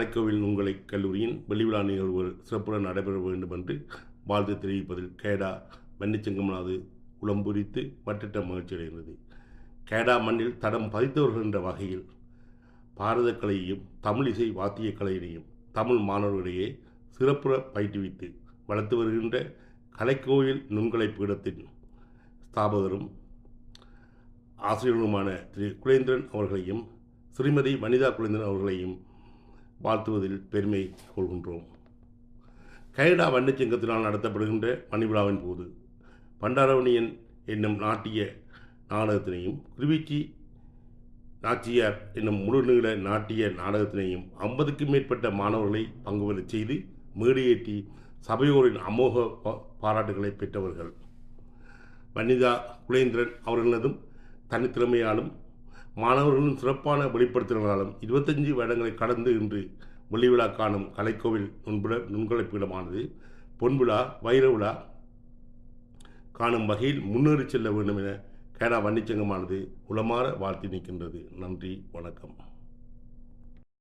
கலைக்கோவில் நுண்கலை கல்லூரியின் வெளிவிழா நிகழ்வுகள் சிறப்புடன் நடைபெற வேண்டும் என்று வாழ்த்து தெரிவிப்பதில் கேடா வன்னிச்சங்கமனது உளம்புரித்து மற்றற்ற மகிழ்ச்சி அடைகிறது. கேடா மண்ணில் தடம் பதித்தவர்கள் என்ற வகையில் பாரத கலையையும் தமிழிசை வாத்திய கலையினையும் தமிழ் மாணவர்களிடையே சிறப்புற பயிற்றுவித்து வளர்த்து வருகின்ற கலைக்கோவில் நுண்கலை பீடத்தின் ஸ்தாபகரும் ஆசிரியருமான திரு குலேந்திரன் அவர்களையும் ஸ்ரீமதி வனிதா குலேந்திரன் அவர்களையும் வாழ்த்துவதில் பெருமை கொள்கின்றோம். கேடா வன்னிச்சங்கத்தினால் நடத்தப்படுகின்ற மணிவிழாவின் போது பண்டாரவணியன் என்னும் நாட்டிய நாடகத்தினையும் குருவிச்சி நாச்சியார் என்னும் முழுநீள நாட்டிய நாடகத்தினையும் 50க்கும் மேற்பட்ட மாணவர்களை பங்குபெற செய்து மேடையேற்றி சபையோரின் அமோக பாராட்டுகளை பெற்றவர்கள். வனிதா குலேந்திரன் அவர்களதும் தனித்திறமையாலும் மாணவர்களின் சிறப்பான வெளிப்படுத்தினாலும் 25 வருடங்களை கடந்து இன்று வெள்ளிவிழா காணும் கலைக்கோவில் நுண்கலை பீடமானது பொன்விழா வைர விழா காணும் வகையில் முன்னேறி செல்ல வேண்டும் என கேடா வன்னிச்சங்கமானது உளமாற வாழ்த்தி நிற்கின்றது. நன்றி, வணக்கம்.